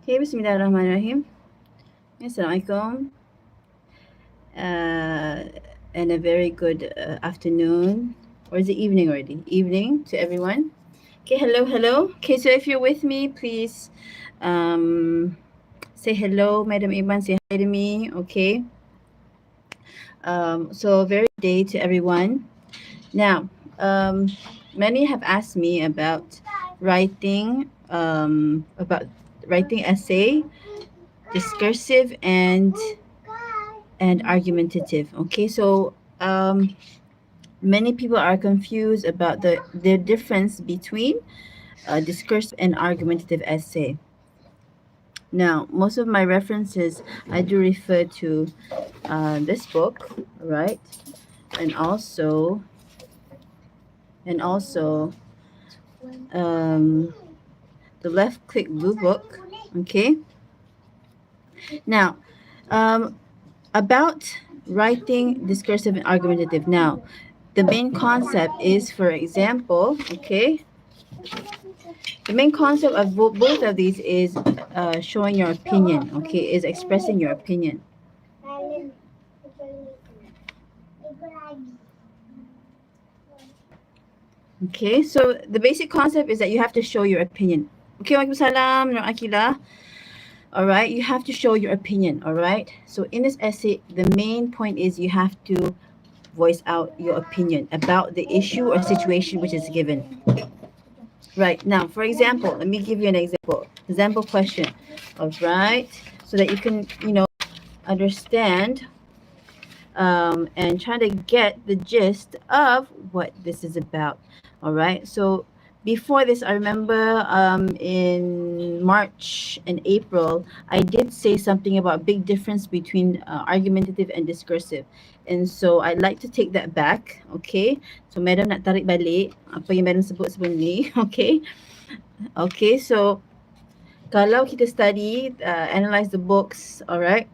Okay, Bismillahirrahmanirrahim. Assalamualaikum. Uh, and a very good afternoon. Or is it evening already? Evening to everyone. Okay, hello, hello. Okay, so if you're with me, please say hello, Madam Iman. Say hi to me. Okay. So very good day to everyone. Now, many have asked me about writing essay, discursive, and argumentative. Okay, so many people are confused about the difference between discursive and argumentative essay. Now, most of my references I do refer to this book, right, and also um, the Left Click Blue Book. Okay. Now, um, about writing discursive and argumentative. Now, the main concept is, for example, okay, the main concept of both of these is showing your opinion, okay, is expressing your opinion. Okay, so the basic concept is that you have to show your opinion. Okay, Waalaikumsalam, Nur Akila. All right, you have to show your opinion. All right, so in this essay, the main point is you have to voice out your opinion about the issue or situation which is given. Right, now, for example, let me give you an example question. All right, so that you can, understand and try to get the gist of what this is about. All right. So before this, I remember in March and April, I did say something about big difference between argumentative and discursive. And so I'd like to take that back. Okay. So Madam nak tarik balik apa yang Madam sebut sebelum ni. Okay. Okay. So kalau kita study, analyze the books, alright,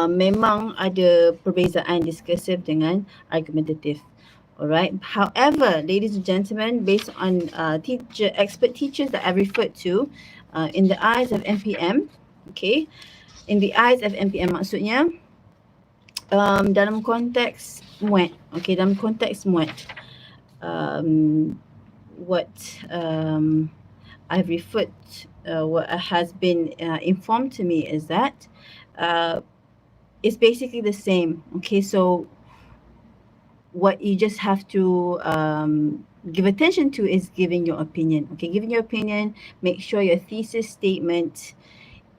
memang ada perbezaan discursive dengan argumentative. Alright. However, ladies and gentlemen, based on expert teachers that I've referred to, in the eyes of MPM, okay, in the eyes of MPM maksudnya, dalam konteks MUET, okay, dalam konteks MUET, what I've referred, what has been informed to me is that it's basically the same. Okay, so what you just have to give attention to is giving your opinion. Okay, giving your opinion, make sure your thesis statement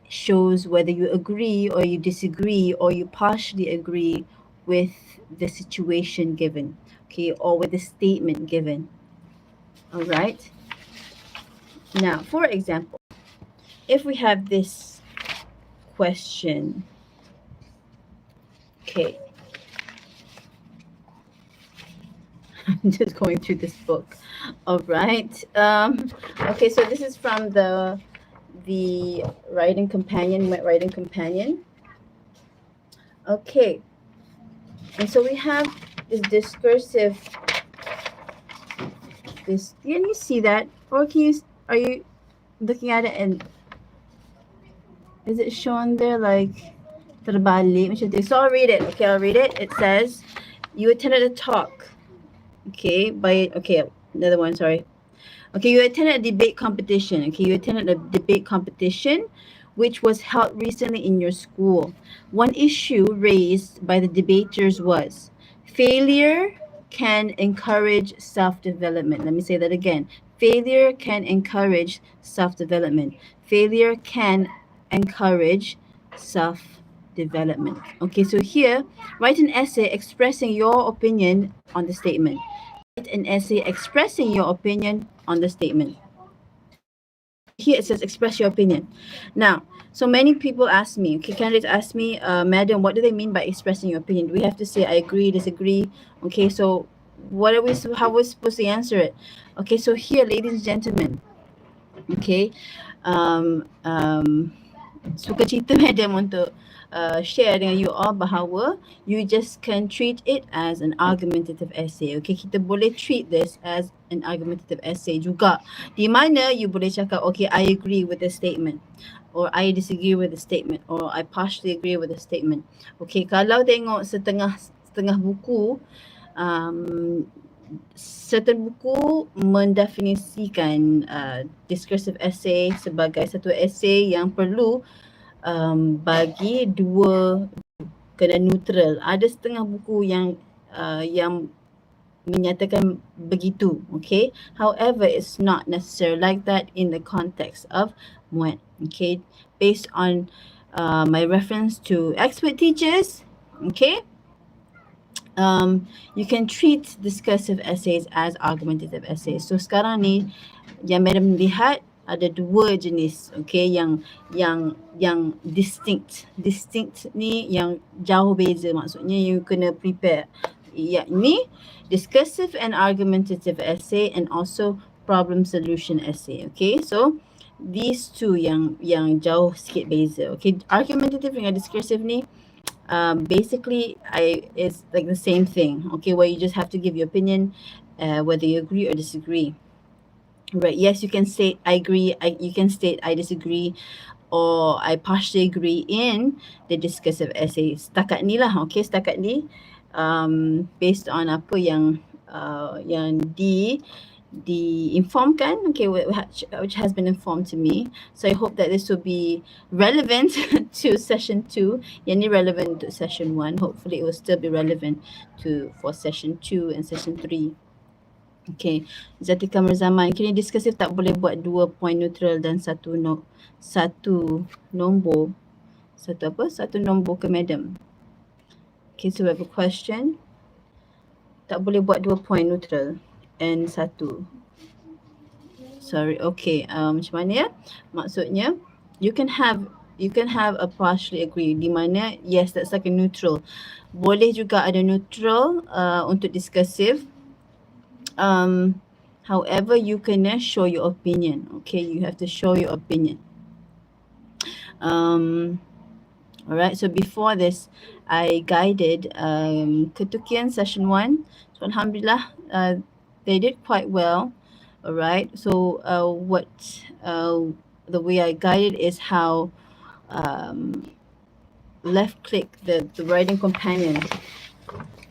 shows whether you agree or you disagree or you partially agree with the situation given, okay, or with the statement given. All right. Now, for example, if we have this question, okay, I'm just going through this book. All right. Okay, so this is from the writing companion, my writing companion. Okay. And so we have this discursive. Can you see that? Or are you looking at it and is it shown there like terbalik macam tu? So I'll read it. Okay, I'll read it. It says, you attended a talk. Okay, another one, sorry. Okay, you attended a debate competition. Okay, you attended a debate competition which was held recently in your school. One issue raised by the debaters was failure can encourage self-development. Let me say that again. Failure can encourage self-development. Failure can encourage self-development. Okay, so here, write an essay expressing your opinion on the statement. Write an essay expressing your opinion on the statement. Here it says express your opinion. Now, so many people ask me, okay, candidates ask me, Madam, what do they mean by expressing your opinion? Do we have to say I agree, disagree? Okay, so how are we supposed to answer it? Okay, so here, ladies and gentlemen, okay, suka cerita Madam untuk share dengan you all bahawa you just can treat it as an argumentative essay. Okay, kita boleh treat this as an argumentative essay juga. Di mana you boleh cakap, okay, I agree with the statement. or I disagree with the statement, or I partially agree with the statement. Okay, kalau tengok setengah buku, certain buku mendefinisikan discursive essay sebagai satu essay yang perlu bagi dua kena neutral. Ada setengah buku yang menyatakan begitu, okay? However, it's not necessarily like that in the context of MUET, okay? Based on my reference to expert teachers, okay? You can treat discursive essays as argumentative essays. So sekarang ni yang madam lihat ada dua jenis, okay, yang distinct ni yang jauh beza, maksudnya you kena prepare, yakni discursive and argumentative essay and also problem solution essay. Okay, so these two yang jauh sikit beza. Okay, argumentative dengan discursive ni basically it's like the same thing, okay, where you just have to give your opinion whether you agree or disagree. Right, yes, you can state I agree, you can state I disagree, or I partially agree in the discursive essay. Setakat ni lah, okay, setakat ni based on apa yang informkan, okay, which has been informed to me. So I hope that this will be relevant to session 2. Yang ni relevant to session 1. Hopefully it will still be relevant for session 2 and session 3. Okay, Zati Kamar Zaman, kini discursive tak boleh buat 2 point neutral dan satu nombor ke madam? Okay, so we have a question. Tak boleh buat 2 point neutral and satu. Sorry, okay. Macam mana ya? Maksudnya you can have a partially agree, di mana yes, that's like a neutral. Boleh juga ada neutral untuk discursive. However, you can show your opinion. Okay, you have to show your opinion. Alright, so before this, I guided Ketukian session 1. So Alhamdulillah, they did quite well. Alright, so the way I guided is how left click the writing companion,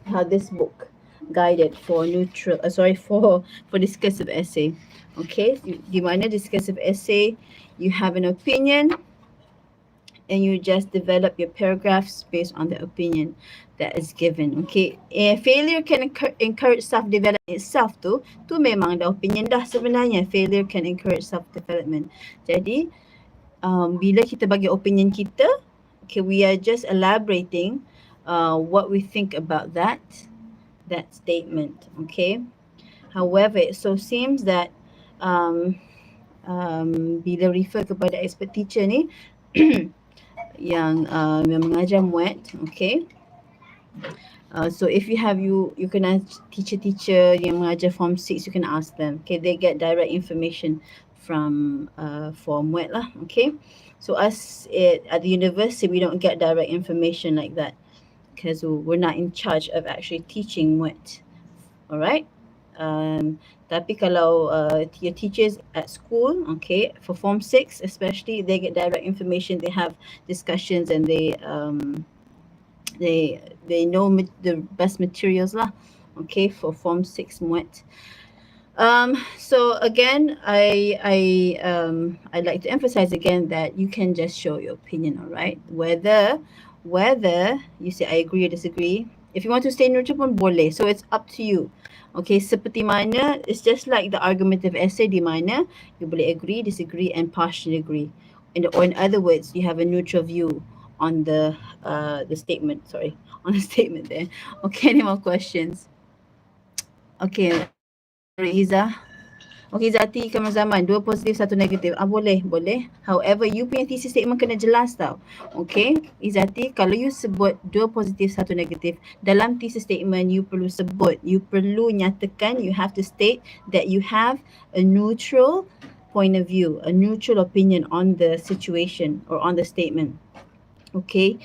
how this book guided for for discursive essay. Okay, di mana discursive essay you have an opinion and you just develop your paragraphs based on the opinion that is given. Okay, failure can encourage self-development itself tu memang dah opinion dah sebenarnya. Failure can encourage self-development. Jadi bila kita bagi opinion kita, okay, we are just elaborating what we think about that statement. Okay, however, it so seems that bila refer kepada expert teacher ni yang mengajar MUET, okay, so if you can ask teacher yang mengajar form 6, you can ask them. Okay, they get direct information from MUET lah. Okay, so us at the university, we don't get direct information like that because we're not in charge of actually teaching MUET. Alright, tapi kalau your teachers at school, okay, for form 6 especially, they get direct information, they have discussions, and they know the best materials lah, okay, for form 6 MUET. So again, I'd like to emphasize again that you can just show your opinion, all right? Whether you say I agree or disagree. If you want to stay neutral pun boleh. So it's up to you. Okay, seperti mana, it's just like the argumentative essay di mana you boleh agree, disagree, and partially agree. Or in other words, you have a neutral view on the statement. Sorry, on the statement there. Okay, any more questions? Okay, Iza. Okay, Zati Kamar Zaman, 2 positif 1 negatif. Boleh. However, you punya thesis statement kena jelas tau. Okay, Izati, kalau you sebut 2 positif 1 negatif, dalam thesis statement you perlu sebut, you perlu nyatakan, you have to state that you have a neutral point of view, a neutral opinion on the situation or on the statement. Okay,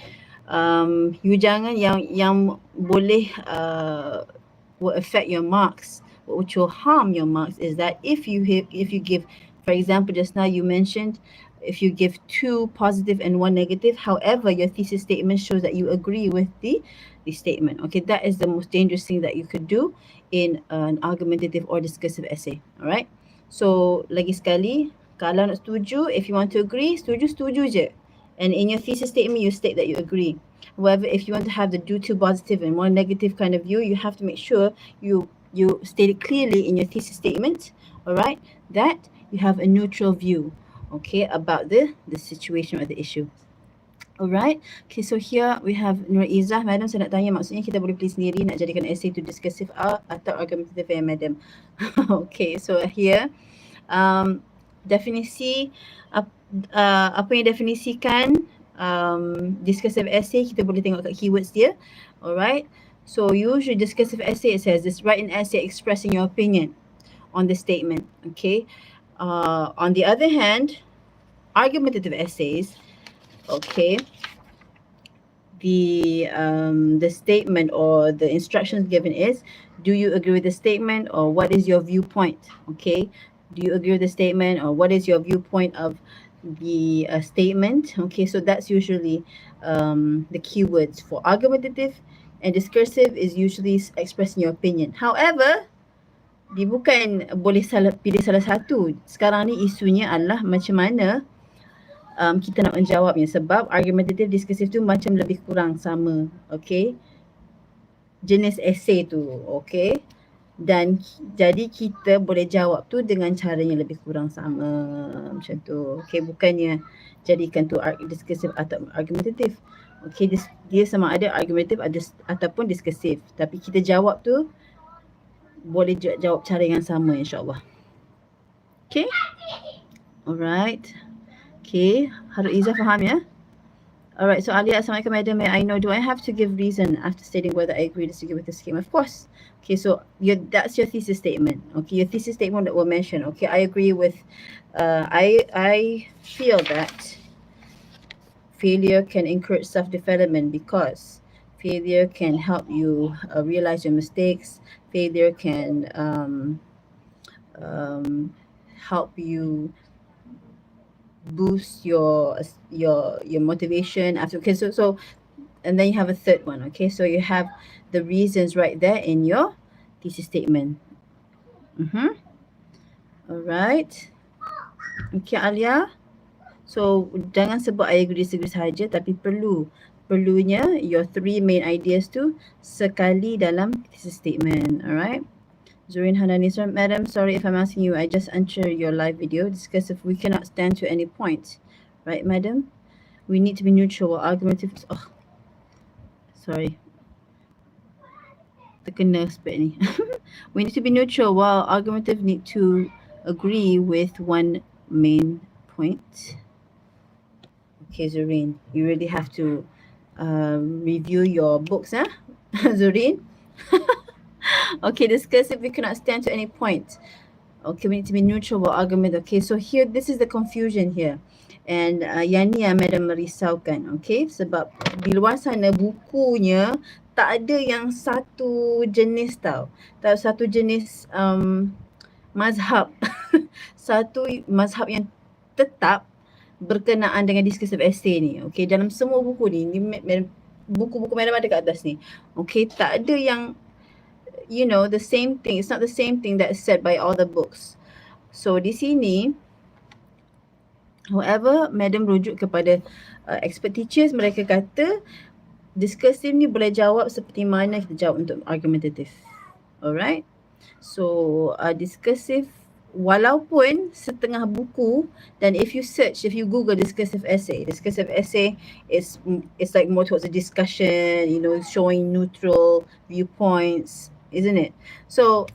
you jangan yang boleh will affect your marks. Which will harm your marks is that if you give, for example, just now you mentioned if you give 2 positive and 1 negative. However, your thesis statement shows that you agree with the statement. Okay, that is the most dangerous thing that you could do in an argumentative or discursive essay. All right. So lagi sekali, kalau nak setuju, if you want to agree, setuju je. And in your thesis statement, you state that you agree. However, if you want to have the do 2 positive and 1 negative kind of view, you have to make sure you state it clearly in your thesis statement, all right, that you have a neutral view, okay, about the situation or the issue. Alright, okay, so here we have Nur Izzah. Madam, saya nak tanya, maksudnya kita boleh pilih sendiri nak jadikan essay to discursive atau argumentative ya, Madam? Okay, so here definisi apa yang definisikan discursive essay, kita boleh tengok kat keywords dia. Alright, so usually discursive essay, it says this: write an essay expressing your opinion on the statement. Okay, on the other hand, argumentative essays, okay, the statement or the instructions given is, do you agree with the statement, or what is your viewpoint? Okay, do you agree with the statement, or what is your viewpoint of the statement? Okay, so that's usually the keywords for argumentative, and discursive is usually expressing your opinion. However, dia bukan boleh pilih salah satu. Sekarang ni isunya adalah macam mana kita nak menjawabnya, sebab argumentative, discursive tu macam lebih kurang sama, okay, jenis essay tu, okay, dan jadi kita boleh jawab tu dengan caranya lebih kurang sama macam tu, okay, bukannya jadikan tu discursive atau argumentative, okay, dia sama ada argumentative ataupun discursive, tapi kita jawab tu boleh jawab cara yang sama, insyaAllah. Okay, alright. Okay, Harul Izzah faham ya? Alright, so Alia, Assalamualaikum Madam, may I know, do I have to give reason after stating whether I agree or disagree with the scheme? Of course. Okay, so that's your thesis statement. Okay, your thesis statement that will mention, okay, I agree with, I feel that failure can encourage self-development because failure can help you realize your mistakes. Failure can help you boost your motivation after. Okay, so and then you have a third one. Okay, so you have the reasons right there in your thesis statement. All right. Okay, Alia, so jangan sebut I agree disagree sahaja, tapi perlunya your 3 main ideas tu sekali dalam thesis statement. All right. Zurin Hanani, Madam, sorry if I'm asking you, I just entered your live video. Discuss if we cannot stand to any point. Right, Madam? We need to be neutral or argumentative. Oh, sorry. Terkena split ni. We need to be neutral while argumentative need to agree with one main point. Okay, Zurin, you really have to review your books, huh? Zurin? Okay, discursive, we cannot stand to any point. Okay, we need to be neutral about argument. Okay, so here, this is the confusion here. And yang ni yang Madam merisaukan. Okay, sebab di luar sana bukunya tak ada yang satu jenis tau. Tak satu jenis mazhab. Satu mazhab yang tetap berkenaan dengan discursive essay ni. Okay, dalam semua buku ni buku-buku Madam ada kat atas ni. Okay, tak ada yang, you know, the same thing. It's not the same thing that's said by all the books. So di sini, however, Madam rujuk kepada expert teachers, mereka kata discursive ni boleh jawab seperti mana kita jawab untuk argumentative. Alright. So discursive, walaupun setengah buku, dan if you Google discursive essay is like more towards a discussion, you know, showing neutral viewpoints, isn't it? So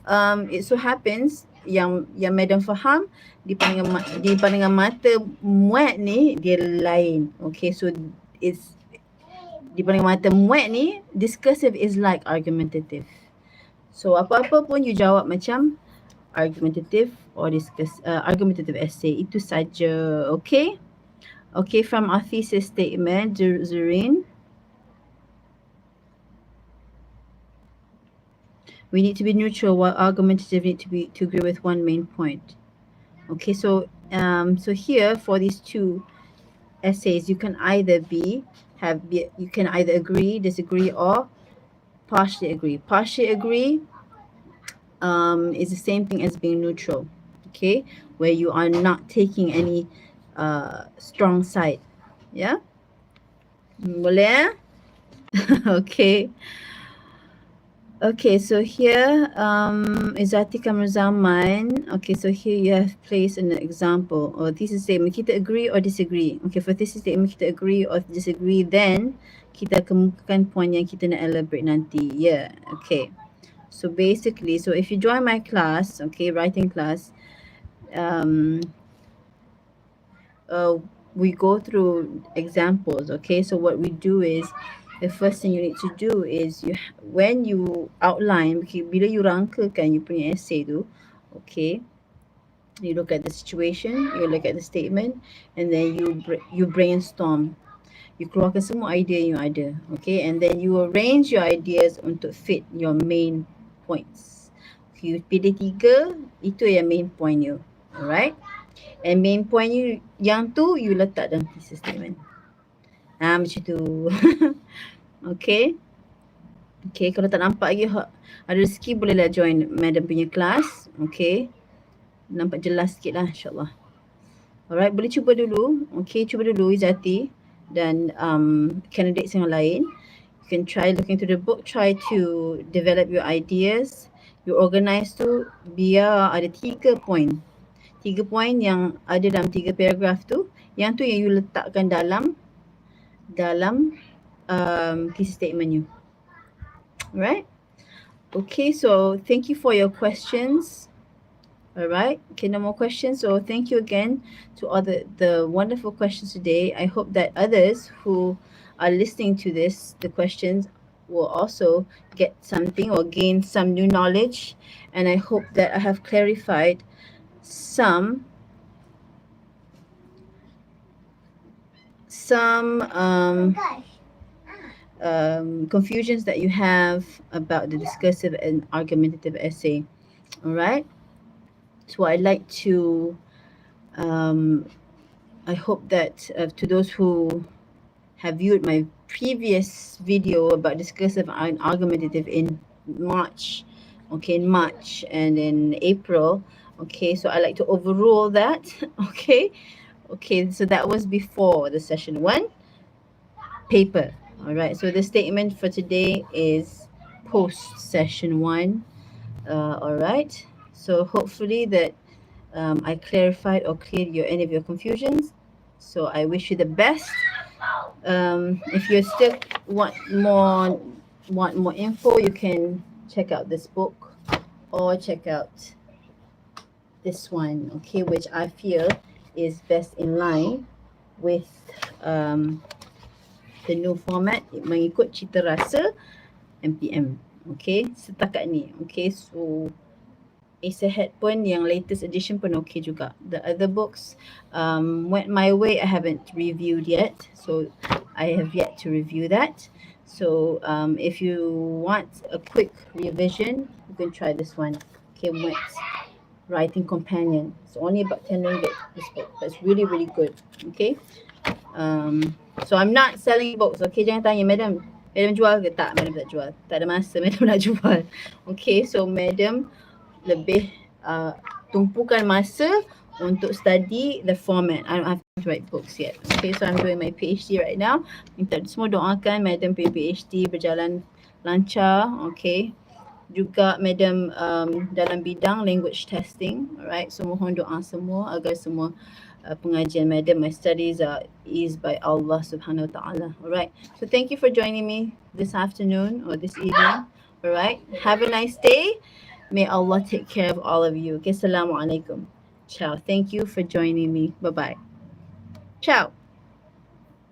it so happens yang Madam faham di pandangan mata MUET ni dia lain. Okay, so it's di pandangan mata MUET ni discursive is like argumentative. So apa-apa pun you jawab macam argumentative or argumentative essay, itu saja. Okay, okay, from our thesis statement, Zurin, we need to be neutral while argumentative need to agree with one main point. Okay, so so here for these two essays, you can either you can either agree, disagree, or partially agree. Partially agree is the same thing as being neutral. Okay, where you are not taking any strong side. Yeah, boleh? Okay. Okay, so here Izati Kamrazaman. Okay, so here you have placed an example or thesis statement. Kita agree or disagree. Okay, for thesis statement kita agree or disagree, then kita kemukakan point yang kita nak elaborate nanti. Yeah, okay. So basically, so if you join my class, okay, writing class, um, uh, we go through examples. Okay, so what we do is the first thing you need to do is when you outline, okay, bila you rangkakan you punya essay tu, okay, you look at the situation, you look at the statement, and then you brainstorm, you keluarkan semua idea yang ada, okay, and then you arrange your ideas untuk fit your main points. Okay, you pilih 3, itu yang main point you, alright. And main point you yang tu you letak dalam thesis statement. Macam tu. Okay. Okay, kalau tak nampak lagi ada rezeki bolehlah join madam punya kelas. Okay. Nampak jelas sikit lah insyaAllah. Alright, boleh cuba dulu. Okay, cuba dulu Izati dan candidates yang lain. You can try looking through the book, try to develop your ideas. You organize tu biar ada 3 point. 3 point yang ada dalam 3 paragraph tu, yang tu yang you letakkan dalam thesis statement you. Alright? Okay, so thank you for your questions. Alright, okay, no more questions. So thank you again to all the wonderful questions today. I hope that others who are listening to the questions will also get something or gain some new knowledge. And I hope that I have clarified some confusions that you have about the discursive and argumentative essay. All right. So I'd like to, I hope that to those who have viewed my previous video about discursive and argumentative in March, okay, in March and in April, okay, so I like to overrule that, okay, so that was before the session 1 paper. All right, so the statement for today is post session 1. All right, so hopefully that I clarified or cleared any of your confusions. So I wish you the best. If you still want more info, you can check out this book or check out this one, okay, which I feel is best in line with the new format mengikut cita rasa MPM. Okay, setakat ni. Okay, so Ahead pun yang latest edition pun okay juga. The other books went my way, I haven't reviewed yet, so I have yet to review that. So if you want a quick revision, you can try this one. Okay, MUET Writing Companion. It's only about 10 ringgit, this book, but it's really good. Okay. So I'm not selling books. Okay, jangan tanya madam jual ke? Tak, madam tak jual. Tak ada masa madam nak jual. Okay, so madam lebih tumpukan masa untuk study the format. I don't have to write books yet. Okay, so I'm doing my PhD right now. Minta semua doakan madam PhD berjalan lancar. Okay, juga madam dalam bidang language testing. Alright, so mohon doa semua agar semua pengajian madam, my studies are eased by Allah subhanahu wa ta'ala. Alright, so thank you for joining me this afternoon or this evening. Alright, have a nice day. May Allah take care of all of you. Okay, assalamu alaikum. Ciao. Thank you for joining me. Bye-bye. Ciao.